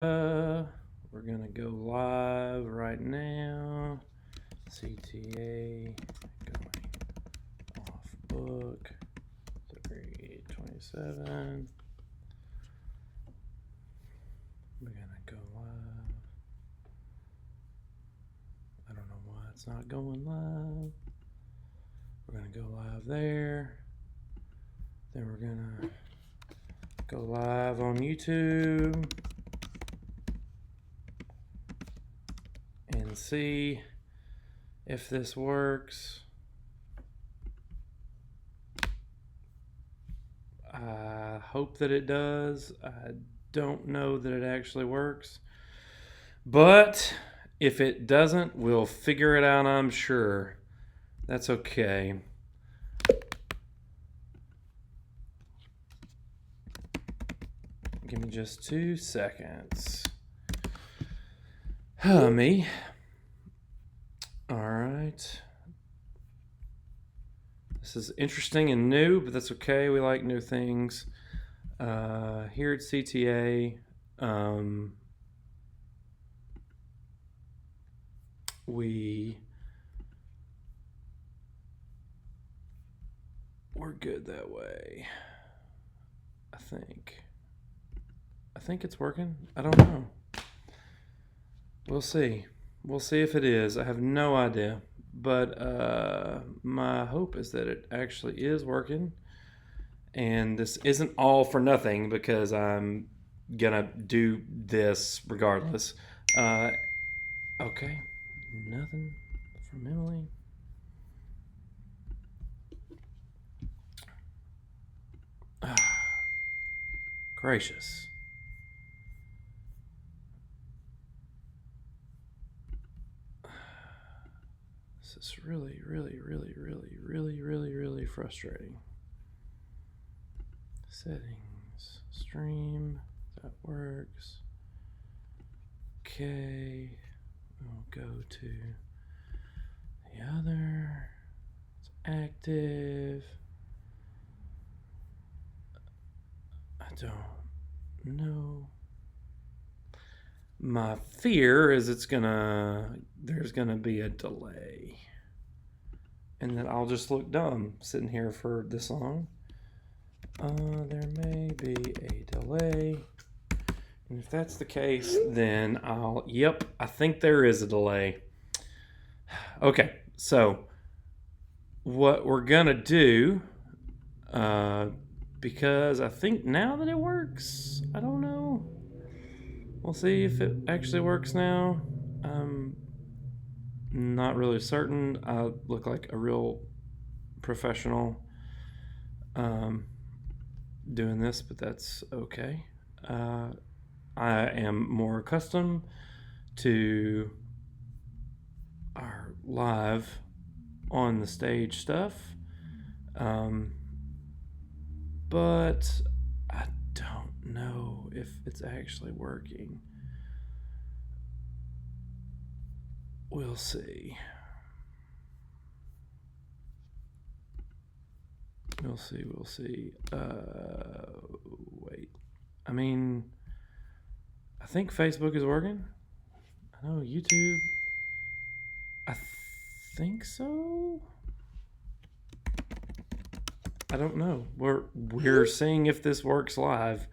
We're gonna go live right now. CTA going off book 327. We're gonna go live. I don't know why it's not going live. We're gonna go live there. Then we're gonna go live on YouTube and see if this works. I hope that it does. I don't know that it actually works. But if it doesn't, we'll figure it out, I'm sure. That's okay. Give me just 2 seconds. Me. All right. This is interesting and new, but that's okay. We like new things. Here at CTA, we're good that way. I think it's working. I don't know. We'll see. We'll see if it is. I have no idea. But my hope is that it actually is working. And this isn't all for nothing because I'm going to do this regardless. Okay. Nothing from Emily. Gracious. This is really, really, really, really, really, really, really frustrating. Settings, stream, that works. Okay, we'll go to the other. It's active. I don't know. My fear is there's gonna be a delay. And then I'll just look dumb sitting here for this long. There may be a delay. And if that's the case, then yep, I think there is a delay. Okay, so what we're gonna do, because I think now that it works, I don't know. We'll see if it actually works now. I'm not really certain. I look like a real professional doing this, but that's okay. I am more accustomed to our live on the stage stuff, but I don't know if it's actually working. We'll see. We'll see. Wait. I mean, I think Facebook is working. I know YouTube. I think so. I don't know. We're seeing if this works live.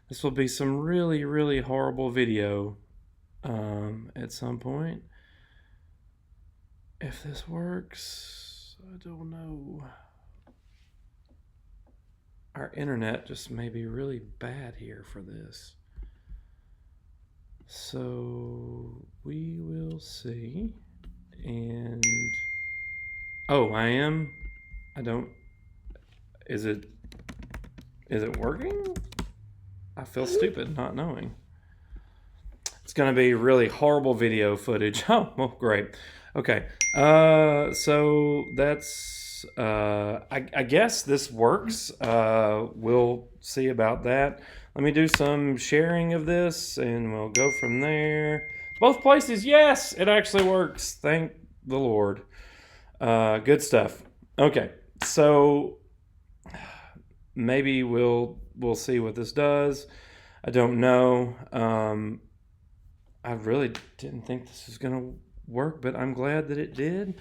This will be some really, really horrible video at some point. If this works, I don't know. Our internet just may be really bad here for this. So we will see. And oh, I am. I don't. Is it working? I feel stupid not knowing. It's gonna be really horrible video footage. Oh, well, great. Okay. So that's. I guess this works. We'll see about that. Let me do some sharing of this, and we'll go from there. Both places, yes, it actually works. Thank the Lord. Good stuff. Okay, so maybe we'll see what this does. I don't know. I really didn't think this was going to work, but I'm glad that it did.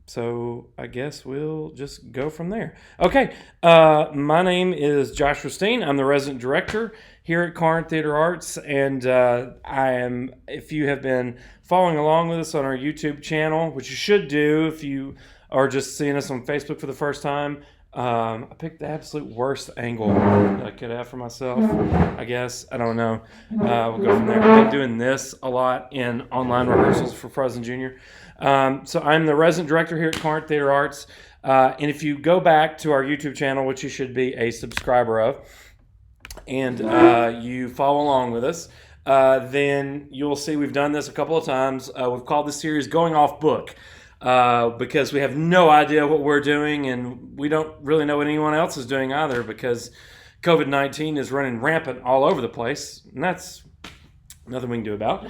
So I guess we'll just go from there. Okay, my name is Josh Rustine. I'm the resident director here at Corinth Theater Arts, and I am. If you have been following along with us on our YouTube channel, which you should do if you are just seeing us on Facebook for the first time, I picked the absolute worst angle that I could have for myself. I guess I don't know. We'll go from there. I've been doing this a lot in online rehearsals for Frozen Junior. So I'm the resident director here at Corinth Theater Arts. And if you go back to our YouTube channel, which you should be a subscriber of, and you follow along with us, then you'll see we've done this a couple of times. We've called this series Going Off Book because we have no idea what we're doing, and we don't really know what anyone else is doing either because COVID-19 is running rampant all over the place, and that's nothing we can do about.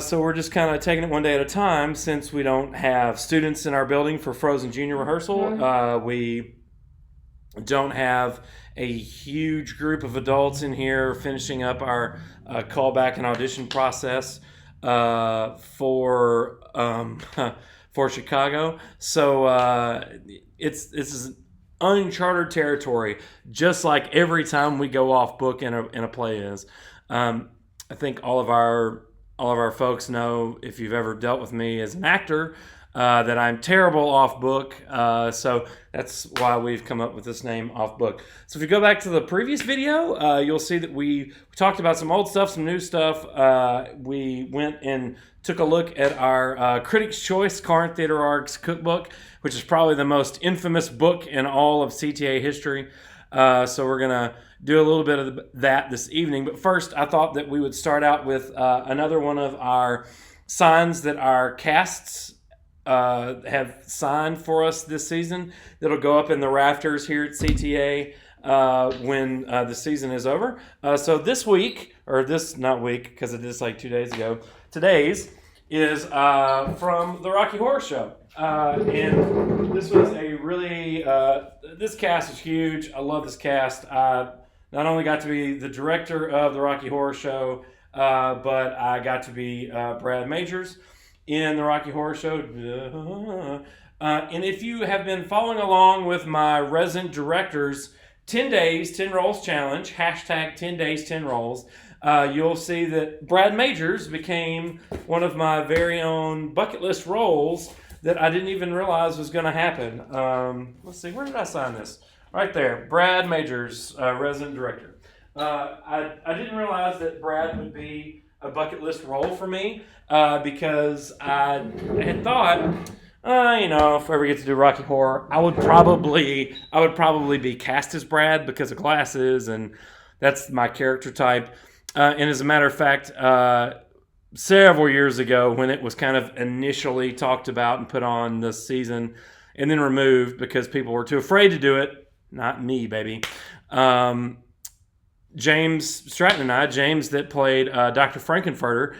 So we're just kind of taking it one day at a time since we don't have students in our building for Frozen Junior rehearsal. We don't have a huge group of adults in here finishing up our callback and audition process for Chicago. So this is uncharted territory, just like every time we go off book in a play is. I think all of our folks know, if you've ever dealt with me as an actor, that I'm terrible off book. So that's why we've come up with this name, Off Book. So if you go back to the previous video, you'll see that we talked about some old stuff, some new stuff. We went and took a look at our Critics' Choice Corinth Theater Arts cookbook, which is probably the most infamous book in all of CTA history. So we're going to do a little bit of that this evening. But first, I thought that we would start out with another one of our signs that our casts have signed for us this season that'll go up in the rafters here at CTA when the season is over. So this week, or this, not week, because it is like 2 days ago, today's is from the Rocky Horror Show. And this was a really, this cast is huge. I love this cast. I not only got to be the director of the Rocky Horror Show, but I got to be Brad Majors in the Rocky Horror Show. And if you have been following along with my resident directors 10 days, 10 rolls challenge, hashtag 10 days, 10 rolls, you'll see that Brad Majors became one of my very own bucket list roles that I didn't even realize was going to happen. Let's see, where did I sign this? Right there, Brad Majors, resident director. I didn't realize that Brad would be a bucket list role for me because I had thought, if I ever get to do Rocky Horror, I would probably be cast as Brad because of glasses, and that's my character type. And as a matter of fact, several years ago when it was kind of initially talked about and put on this season and then removed because people were too afraid to do it. Not me, baby. James Stratton and I, James that played Dr. Frankenfurter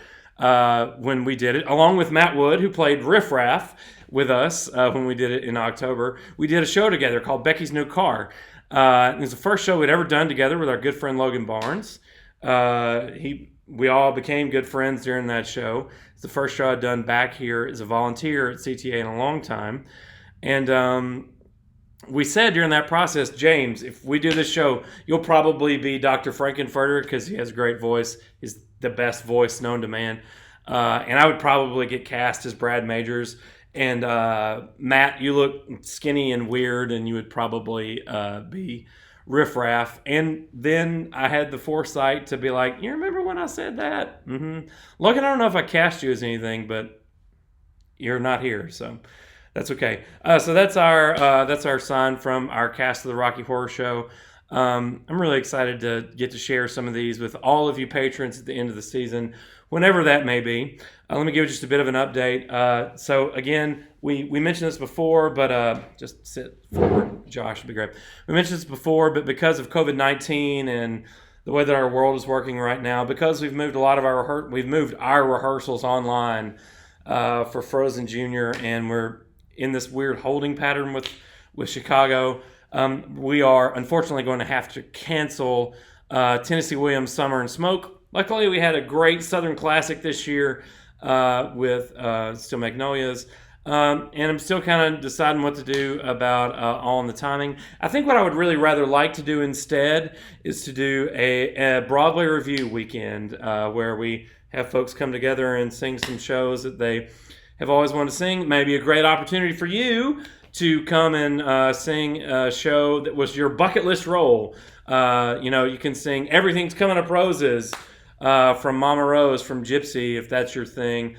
when we did it, along with Matt Wood, who played Riff Raff with us when we did it in October. We did a show together called Becky's New Car. It was the first show we'd ever done together with our good friend Logan Barnes. We all became good friends during that show. It's the first show I'd done back here as a volunteer at CTA in a long time. And we said during that process, James, if we do this show, you'll probably be Dr. Frankenfurter because he has a great voice. He's the best voice known to man. And I would probably get cast as Brad Majors. And Matt, you look skinny and weird, and you would probably be Riff Raff. And then I had the foresight to be like, you remember when I said that? Mm-hmm. Logan, I don't know if I cast you as anything, but you're not here, so that's okay. So that's our sign from our cast of the Rocky Horror Show. I'm really excited to get to share some of these with all of you patrons at the end of the season, whenever that may be. Let me give you just a bit of an update. So again, we mentioned this before, but just sit forward, Josh, would be great. We mentioned this before, but because of COVID-19 and the way that our world is working right now, because we've moved our rehearsals online for Frozen Junior, and we're in this weird holding pattern with Chicago. We are unfortunately going to have to cancel Tennessee Williams Summer and Smoke luckily, we had a great Southern Classic this year with Still Magnolias. And I'm still kind of deciding what to do about All in the Timing. I think what I would really rather like to do instead is to do a Broadway review weekend where we have folks come together and sing some shows that they have always wanted to sing. Maybe a great opportunity for you to come and sing a show that was your bucket list role. You can sing Everything's Coming Up Roses from Mama Rose, from Gypsy, if that's your thing.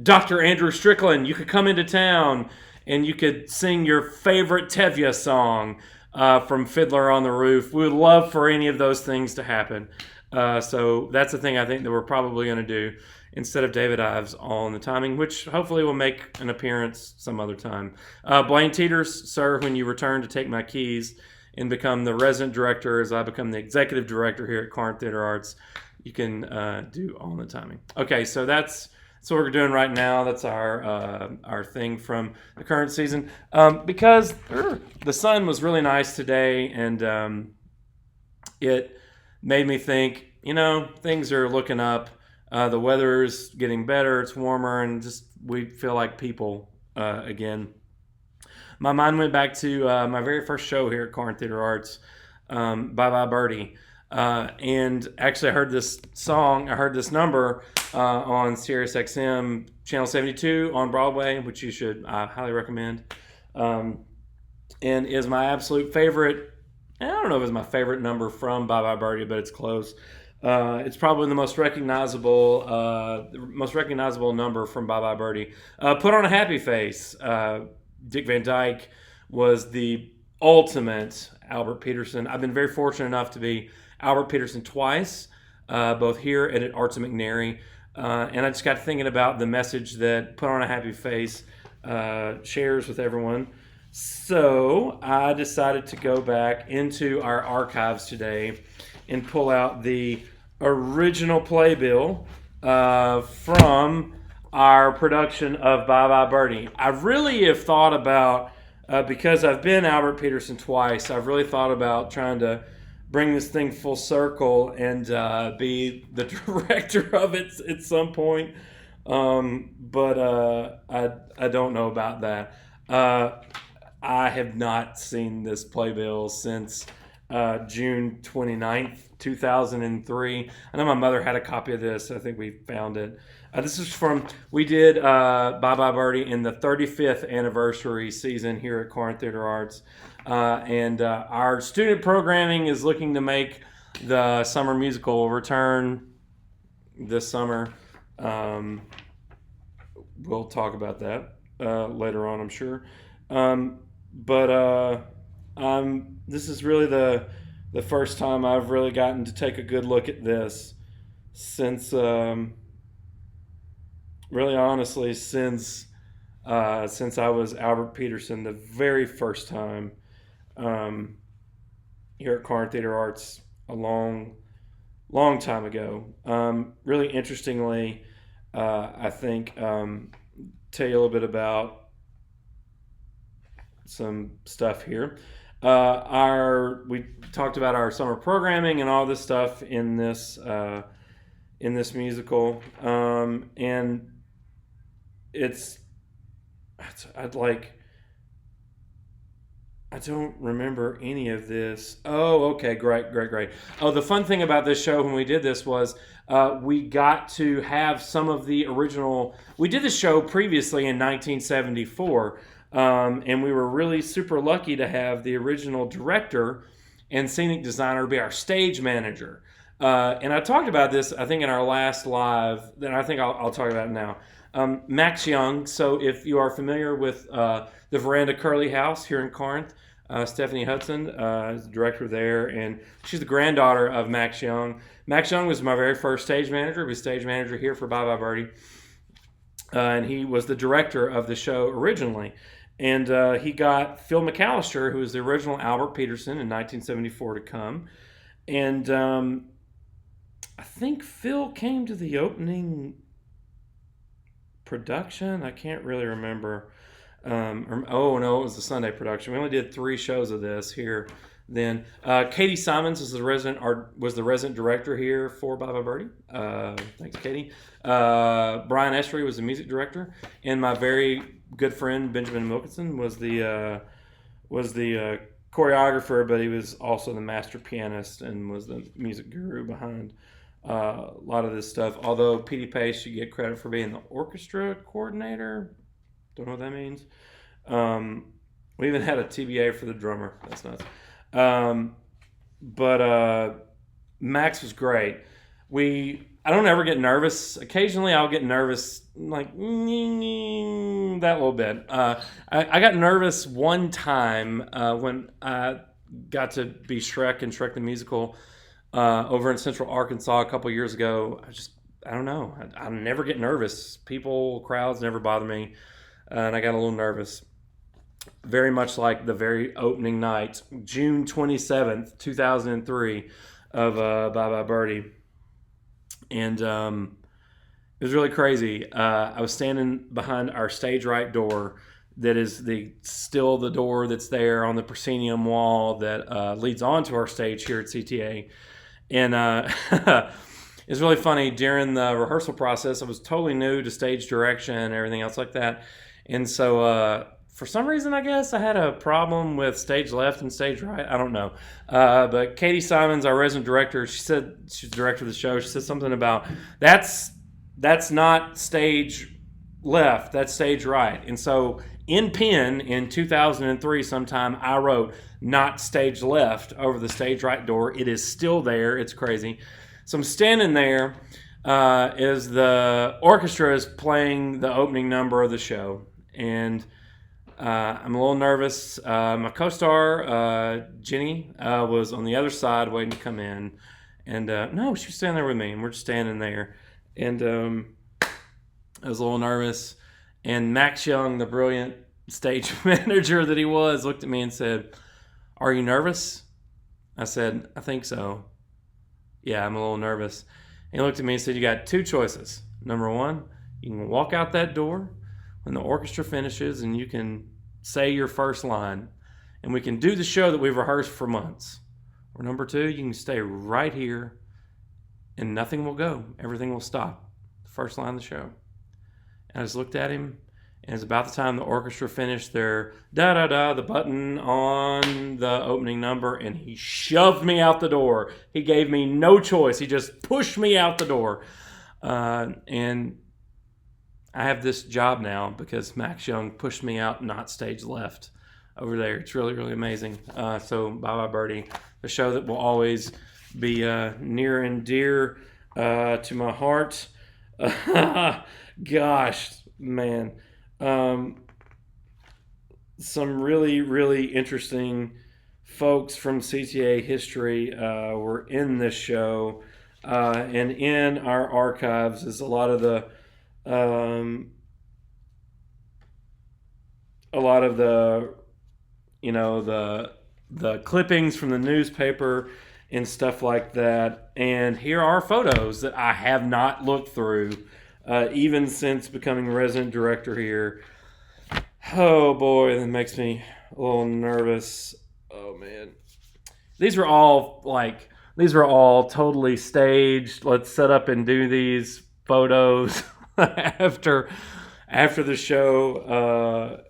Dr. Andrew Strickland, you could come into town and you could sing your favorite Tevye song from Fiddler on the Roof. We would love for any of those things to happen. So that's the thing I think that we're probably going to do instead of David Ives All in the Timing, which hopefully will make an appearance some other time. Blaine Teeters, sir, when you return to take my keys and become the resident director as I become the executive director here at Corinth Theater Arts, you can do All in the Timing. Okay, so that's what we're doing right now. That's our thing from the current season. Because the sun was really nice today, and it made me think, things are looking up. The weather's getting better. It's warmer, and just we feel like people again. My mind went back to my very first show here at Corinth Theater Arts, Bye Bye Birdie. And actually, I heard this number on Sirius XM Channel 72 on Broadway, which you should highly recommend. And is my absolute favorite. I don't know if it's my favorite number from Bye Bye Birdie, but it's close. It's probably the most recognizable number from Bye Bye Birdie. Put on a Happy Face. Dick Van Dyke was the ultimate Albert Peterson. I've been very fortunate enough to be Albert Peterson twice, both here and at Arts of McNary. And I just got thinking about the message that Put on a Happy Face shares with everyone. So I decided to go back into our archives today and pull out the original playbill from our production of Bye Bye Birdie. I really have thought about, because I've been Albert Peterson twice, I've really thought about trying to bring this thing full circle and be the director of it at some point. But I don't know about that. I have not seen this playbill since June 29th, 2003. I know my mother had a copy of this. I think we found it. This is we did Bye Bye Birdie in the 35th anniversary season here at Corinth Theater Arts. And our student programming is looking to make the summer musical return this summer. We'll talk about that later on, I'm sure. But this is really the first time I've really gotten to take a good look at this since, really honestly, since I was Albert Peterson the very first time here at Corinth Theater Arts a long time ago. Really interestingly, I think tell you a little bit about some stuff here. We talked about our summer programming and all this stuff in this musical, and I don't remember any of this. Oh, okay, great. Oh, the fun thing about this show when we did this was we got to have some of the original. We did the show previously in 1974. And we were really super lucky to have the original director and scenic designer be our stage manager. And I talked about this, I think, in our last live, then I think I'll talk about it now. Max Young, so if you are familiar with the Veranda Curly House here in Corinth, Stephanie Hudson is the director there, and she's the granddaughter of Max Young. Max Young was my very first stage manager. He was stage manager here for Bye Bye Birdie. And he was the director of the show originally. And he got Phil McAllister, who was the original Albert Peterson in 1974, to come. And I think Phil came to the opening production. I can't really remember. Oh, no, it was the Sunday production. We only did 3 shows of this here then. Katie Simons was the resident director here for Bye Bye Birdie. Thanks, Katie. Brian Estrie was the music director, and my very good friend Benjamin Wilkinson was the choreographer, but he was also the master pianist and was the music guru behind a lot of this stuff. Although P.D. Pace should get credit for being the orchestra coordinator. Don't know what that means. We even had a TBA for the drummer. That's nuts. But Max was great. I don't ever get nervous. Occasionally I'll get nervous, like that little bit. I got nervous one time when I got to be Shrek and Shrek the Musical over in Central Arkansas a couple years ago. I don't know. I never get nervous. Crowds never bother me. And I got a little nervous. Very much like the very opening night, June 27th, 2003, of Bye Bye Birdie. And it was really crazy. I was standing behind our stage right door that is still the door that's there on the proscenium wall that leads onto our stage here at CTA. And it's really funny. During the rehearsal process, I was totally new to stage direction and everything else like that. And so for some reason, I guess, I had a problem with stage left and stage right. I don't know. But Katie Simons, our resident director, she said, she's the director of the show, she said something about, that's not stage left, that's stage right. And so in pen in 2003 sometime, I wrote not stage left over the stage right door. It is still there. It's crazy. So I'm standing there as the orchestra is playing the opening number of the show. And I'm a little nervous. My co-star, Jenny, was on the other side waiting to come in. And no, she was standing there with me, and we're just standing there. And I was a little nervous. And Max Young, the brilliant stage manager that he was, looked at me and said, "Are you nervous?" I said, "I think so. Yeah, I'm a little nervous." And he looked at me and said, "You got two choices. Number one, you can walk out that door when the orchestra finishes and you can say your first line and we can do the show that we've rehearsed for months. Or number two, you can stay right here and nothing will go. Everything will stop. The first line of the show." And I just looked at him, and it's about the time the orchestra finished their da-da-da, the button on the opening number, and he shoved me out the door. He gave me no choice. He just pushed me out the door. And I have this job now because Max Young pushed me out, not stage left over there. It's really, really amazing. So Bye Bye Birdie, a show that will always be near and dear to my heart. Gosh, man. Some really, really interesting folks from CTA history were in this show. And in our archives is a lot of the the clippings from the newspaper and stuff like that. And here are photos that I have not looked through even since becoming resident director here. Oh boy, that makes me a little nervous. Oh man, these were all totally staged. Let's set up and do these photos after the show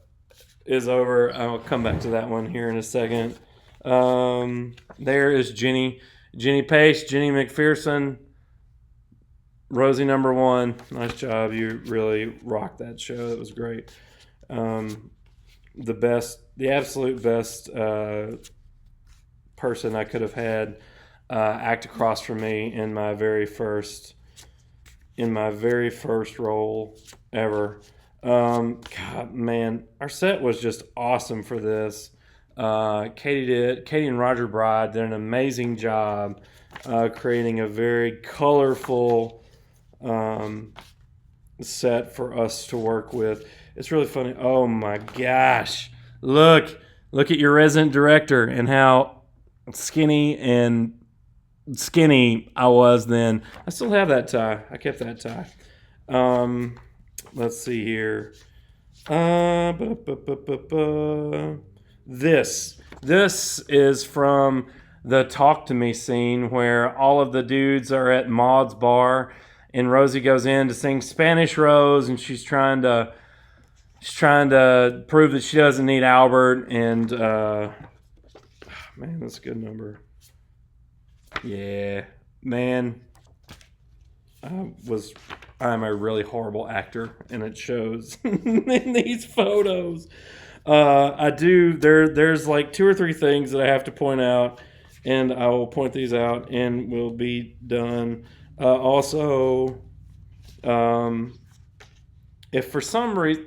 is over. I'll come back to that one here in a second. There is Jenny Pace, Jenny McPherson, Rosie number one. Nice job. You really rocked that show. It was great. The absolute best person I could have had act across from me in my very first role ever. God, man, our set was just awesome for this. Katie and Roger Bride did an amazing job creating a very colorful set for us to work with. It's really funny. Oh my gosh. Look at your resident director and how skinny I was then. I still have that tie. I kept that tie. Let's see here. this. This is from the Talk to Me scene where all of the dudes are at Maud's bar, and Rosie goes in to sing Spanish Rose, and she's trying to prove that she doesn't need Albert. And man, that's a good number. Yeah, man. I'm a really horrible actor, and it shows in these photos. There's like 2 or 3 things that I have to point out, and I will point these out, and we'll be done. Also, if for some reason,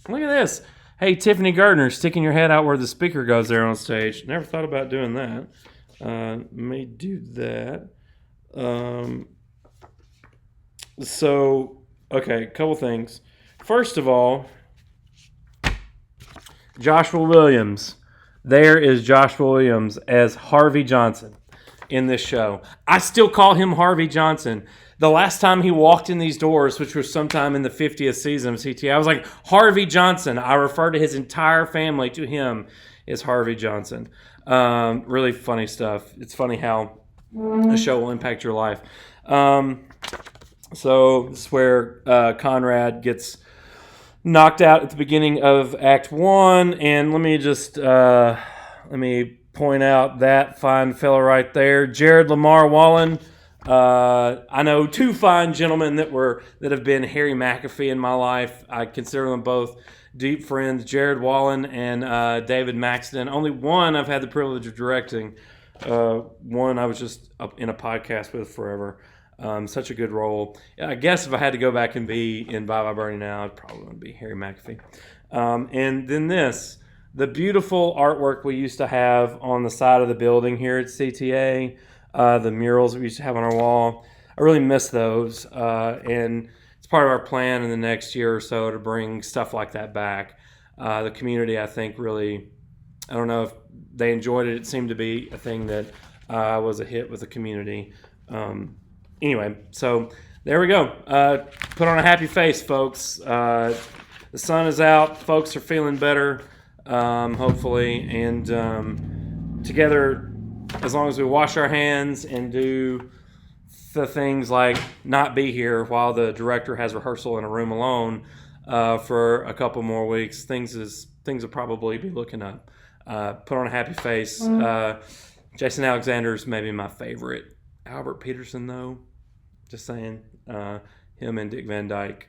look at this. Hey, Tiffany Gardner, sticking your head out where the speaker goes there on stage. Never thought about doing that. May do that. Okay, a couple things. First of all, Joshua Williams. There is Joshua Williams as Harvey Johnson in this show. I still call him Harvey Johnson. The last time he walked in these doors, which was sometime in the 50th season of CTA, I was like, Harvey Johnson. I refer to his entire family to him as Harvey Johnson. Really funny stuff. It's funny how a show will impact your life. So this is where Conrad gets knocked out at the beginning of Act 1, and let me point out that fine fella right there, Jared Lamar Wallen. I know 2 fine gentlemen that have been Harry McAfee in my life. I consider them both deep friends, Jared Wallen and David Maxton. Only one I've had the privilege of directing. One I was just in a podcast with forever. Such a good role. I guess if I had to go back and be in Bye Bye Birdie now, I'd probably want to be Harry McAfee. And then the beautiful artwork we used to have on the side of the building here at CTA, the murals we used to have on our wall. I really miss those. And it's part of our plan in the next year or so to bring stuff like that back. The community, I think, really, I don't know if they enjoyed it. It seemed to be a thing that was a hit with the community. Anyway, so there we go. Put on a happy face, folks. The sun is out. Folks are feeling better, hopefully. And together, as long as we wash our hands and do the things like not be here while the director has rehearsal in a room alone for a couple more weeks, things will probably be looking up. Put on a happy face. Jason Alexander's maybe my favorite. Albert Peterson, though, just saying, him and Dick Van Dyke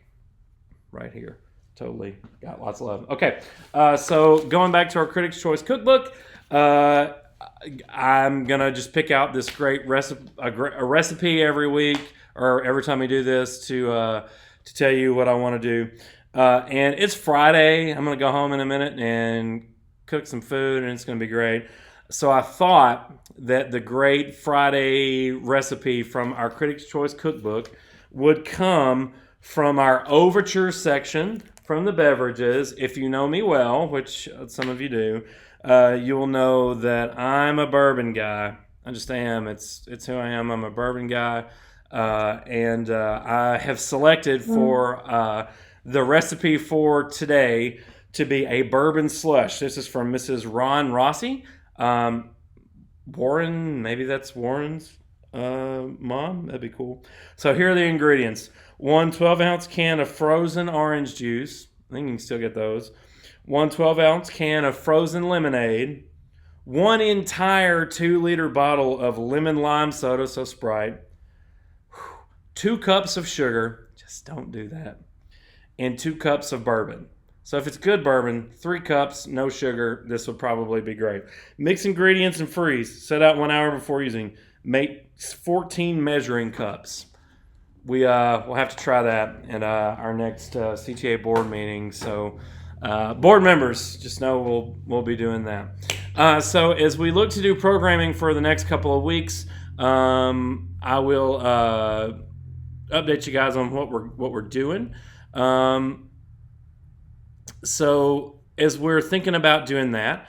right here. Totally got lots of love. Okay, so going back to our Critics' Choice Cookbook, I'm going to just pick out this great recipe every week or every time we do this to tell you what I want to do. And it's Friday. I'm going to go home in a minute and cook some food, and it's going to be great. So I thought that the great Friday recipe from our Critics' Choice Cookbook would come from our overture section from the beverages. If you know me well, which some of you do, you will know that I'm a bourbon guy. I just am. It's who I am. I'm a bourbon guy. And I have selected for the recipe for today to be a bourbon slush. This is from Mrs. Ron Rossi. Warren, maybe that's Warren's mom. That'd be cool. So here are the ingredients. 1 12-ounce can of frozen orange juice. I think you can still get those. 1 12-ounce can of frozen lemonade. 1 entire 2-liter bottle of lemon lime soda, so Sprite. 2 cups of sugar. Just don't do that. And 2 cups of bourbon. So if it's good bourbon, 3 cups, no sugar, this would probably be great. Mix ingredients and freeze. Set out 1 hour before using. Make 14 measuring cups. We'll have to try that at our next CTA board meeting. So board members, just know we'll be doing that. So as we look to do programming for the next couple of weeks, I will update you guys on what we're doing. So as we're thinking about doing that,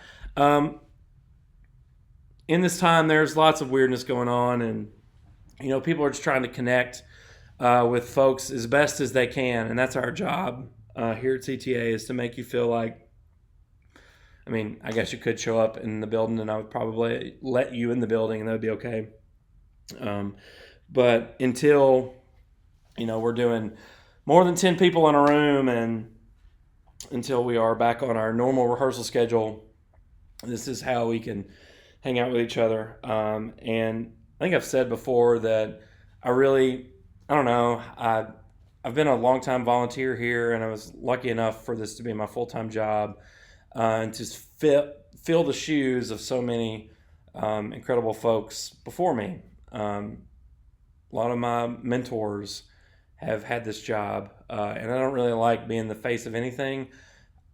in this time there's lots of weirdness going on, and people are just trying to connect with folks as best as they can, and that's our job here at CTA, is to make you feel like I mean, I guess you could show up in the building, and I would probably let you in the building, and that would be okay. Um, but until we're doing more than 10 people in a room, and until we are back on our normal rehearsal schedule, this is how we can hang out with each other. And I think I've said before that I don't know, I've been a long time volunteer here, and I was lucky enough for this to be my full time job, and to fill the shoes of so many incredible folks before me. A lot of my mentors have had this job, and I don't really like being the face of anything.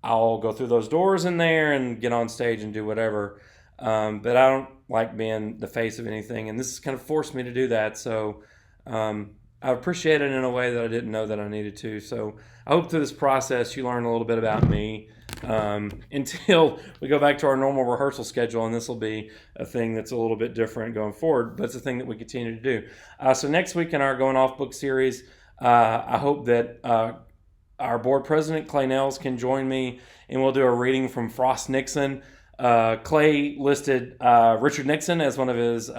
I'll go through those doors in there and get on stage and do whatever. But I don't like being the face of anything, and this has kind of forced me to do that. So I appreciate it in a way that I didn't know that I needed to. So I hope through this process you learn a little bit about me, until we go back to our normal rehearsal schedule, and this will be a thing that's a little bit different going forward, but it's a thing that we continue to do. So next week in our Going Off book series, I hope that our board president, Clay Nels, can join me, and we'll do a reading from Frost Nixon. Clay listed Richard Nixon as one of his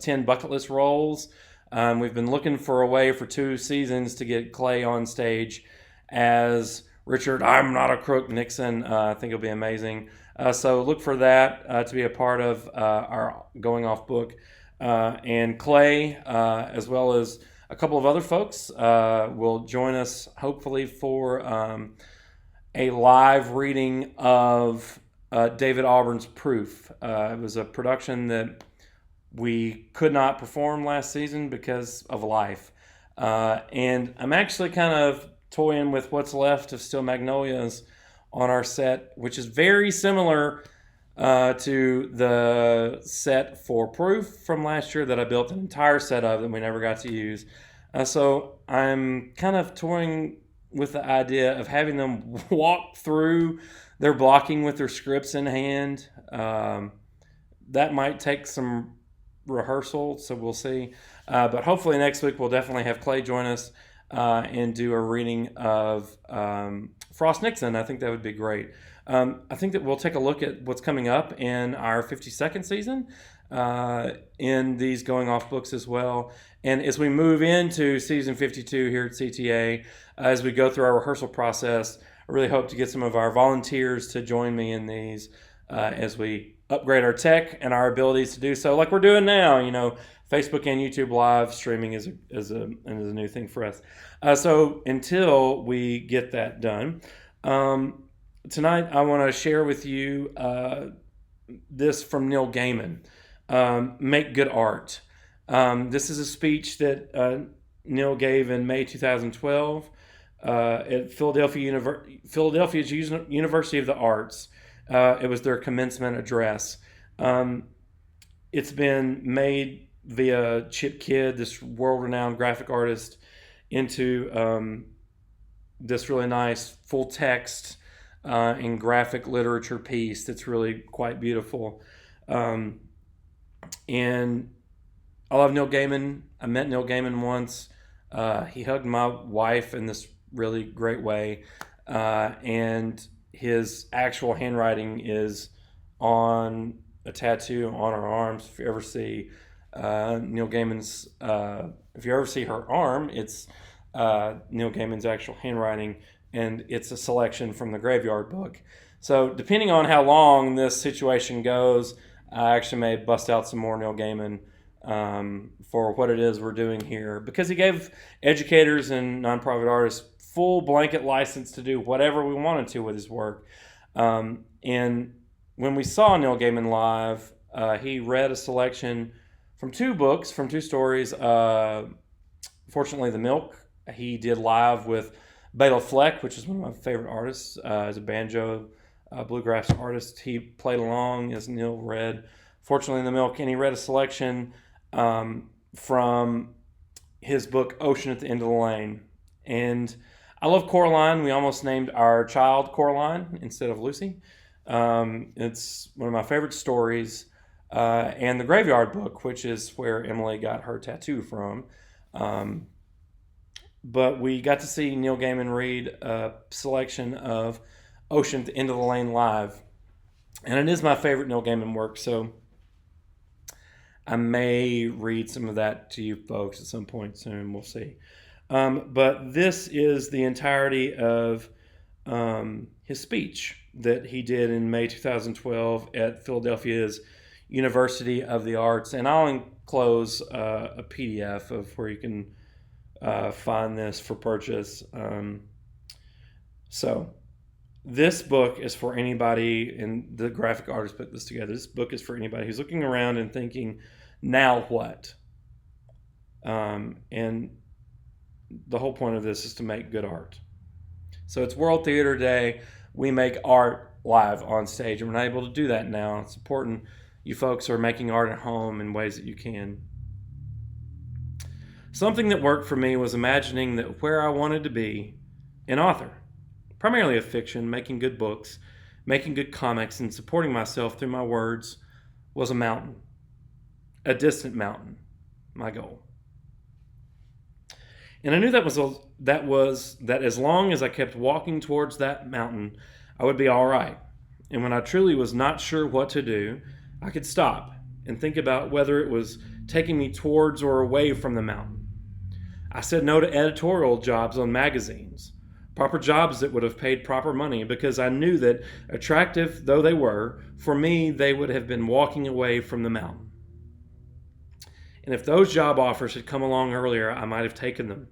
10 bucket list roles. We've been looking for a way for 2 seasons to get Clay on stage as Richard, I'm not a crook, Nixon. I think it'll be amazing. So look for that to be a part of our Going Off book. And Clay, as well as a couple of other folks, will join us hopefully for a live reading of David Auburn's Proof. It was a production that we could not perform last season because of life. And I'm actually kind of toying with what's left of Still Magnolias on our set, which is very similar to the set for Proof from last year that I built an entire set of that we never got to use. So I'm kind of toying with the idea of having them walk through their blocking with their scripts in hand. That might take some rehearsal, so we'll see. But hopefully next week we'll definitely have Clay join us and do a reading of Frost Nixon. I think that would be great. I think that we'll take a look at what's coming up in our 52nd season in these Going Off books as well. And as we move into season 52 here at CTA, as we go through our rehearsal process, I really hope to get some of our volunteers to join me in these as we upgrade our tech and our abilities to do so, like we're doing now. Facebook and YouTube live streaming is a new thing for us. So until we get that done, tonight I want to share with you this from Neil Gaiman. Make good art. This is a speech that Neil gave in May 2012 at Philadelphia's University of the Arts. It was their commencement address. It's been made via Chip Kidd, this world-renowned graphic artist, into this really nice full text and graphic literature piece that's really quite beautiful. And I love Neil Gaiman. I met Neil Gaiman once. He hugged my wife in this really great way. And his actual handwriting is on a tattoo on her arms. If you ever see Neil Gaiman's, if you ever see her arm, it's Neil Gaiman's actual handwriting, and it's a selection from the Graveyard book. So depending on how long this situation goes, I actually may bust out some more Neil Gaiman for what it is we're doing here, because he gave educators and nonprofit artists full blanket license to do whatever we wanted to with his work. And when we saw Neil Gaiman live, he read a selection from 2 books, from 2 stories. Fortunately, The Milk, he did live with Bela Fleck, which is one of my favorite artists, as a banjo bluegrass artist. He played along as Neil read, fortunately, The Milk, and he read a selection from his book, Ocean at the End of the Lane. And I love Coraline. We almost named our child Coraline instead of Lucy. It's one of my favorite stories. And the Graveyard book, which is where Emily got her tattoo from. But we got to see Neil Gaiman read a selection of Ocean at the End of the Lane live. And it is my favorite Neil Gaiman work, so I may read some of that to you folks at some point soon. We'll see. But this is the entirety of his speech that he did in May 2012 at Philadelphia's University of the Arts. And I'll enclose a PDF of where you can find this for purchase. So this book is for anybody, and the graphic artist put this together. This book is for anybody who's looking around and thinking, now what? And the whole point of this is to make good art. So it's World Theater Day. We make art live on stage, and we're not able to do that now. It's important you folks are making art at home in ways that you can. Something that worked for me was imagining that where I wanted to be, an author, primarily of fiction, making good books, making good comics, and supporting myself through my words, was a mountain, a distant mountain, my goal. And I knew that as long as I kept walking towards that mountain, I would be all right. And when I truly was not sure what to do, I could stop and think about whether it was taking me towards or away from the mountain. I said no to editorial jobs on magazines, proper jobs that would have paid proper money, because I knew that, attractive though they were, for me, they would have been walking away from the mountain. And if those job offers had come along earlier, I might have taken them,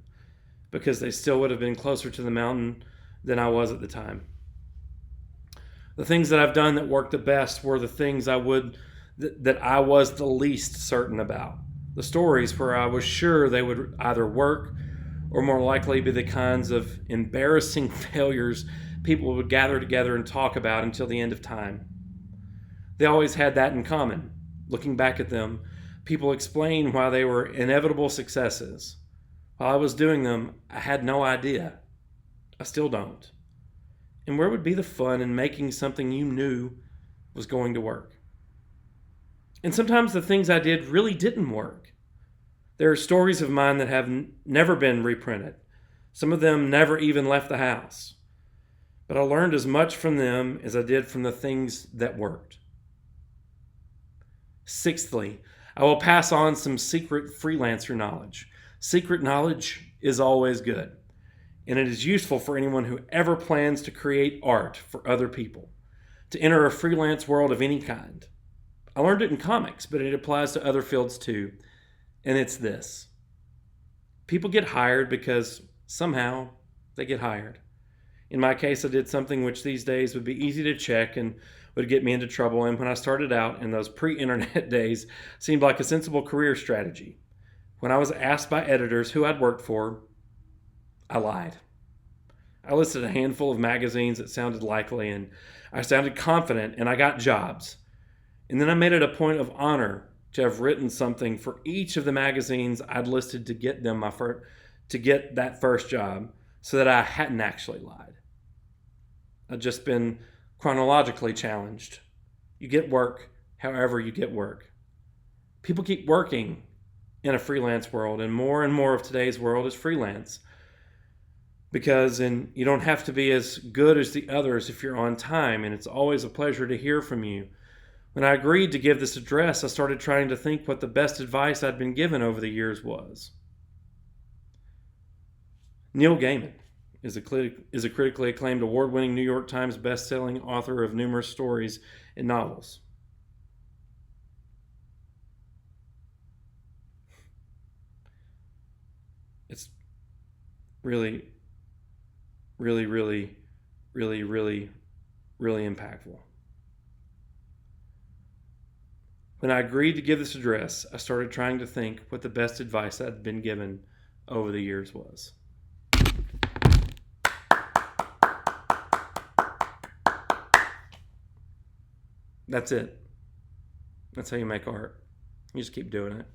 because they still would have been closer to the mountain than I was at the time. The things that I've done that worked the best were the things that I was the least certain about. The stories where I was sure they would either work or more likely be the kinds of embarrassing failures people would gather together and talk about until the end of time. They always had that in common. Looking back at them, people explain why they were inevitable successes. While I was doing them, I had no idea. I still don't. And where would be the fun in making something you knew was going to work? And sometimes the things I did really didn't work. There are stories of mine that have never been reprinted. Some of them never even left the house. But I learned as much from them as I did from the things that worked. Sixthly, I will pass on some secret freelancer knowledge. Secret knowledge is always good, and it is useful for anyone who ever plans to create art for other people, to enter a freelance world of any kind. I learned it in comics, but it applies to other fields too, and it's this. People get hired because somehow they get hired. In my case, I did something which these days would be easy to check and would get me into trouble, and when I started out in those pre-internet days, seemed like a sensible career strategy. When I was asked by editors who I'd worked for, I lied. I listed a handful of magazines that sounded likely, and I sounded confident, and I got jobs. And then I made it a point of honor to have written something for each of the magazines I'd listed to get that first job, so that I hadn't actually lied. I'd just been chronologically challenged. You get work however you get work. People keep working in a freelance world, and more of today's world is freelance. And you don't have to be as good as the others if you're on time, and it's always a pleasure to hear from you. When I agreed to give this address, I started trying to think what the best advice I'd been given over the years was. Neil Gaiman is a critically acclaimed, award-winning New York Times best-selling author of numerous stories and novels. It's really, really, really, really, really, really impactful. When I agreed to give this address, I started trying to think what the best advice I'd been given over the years was. That's it. That's how you make art. You just keep doing it.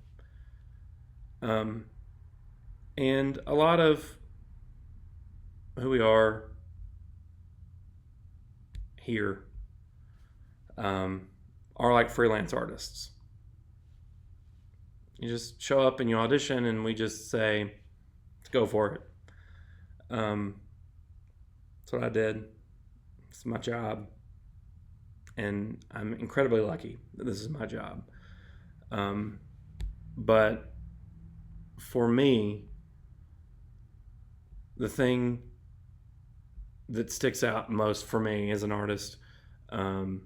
And a lot of who we are here are like freelance artists. You just show up and you audition, and we just say, let's go for it. That's what I did. It's my job. and I'm incredibly lucky that this is my job. But for me, the thing that sticks out most for me as an artist um,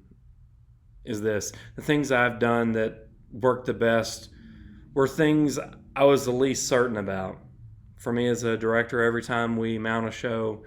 is this: the things I've done that worked the best were things I was the least certain about. For me as a director, every time we mount a show,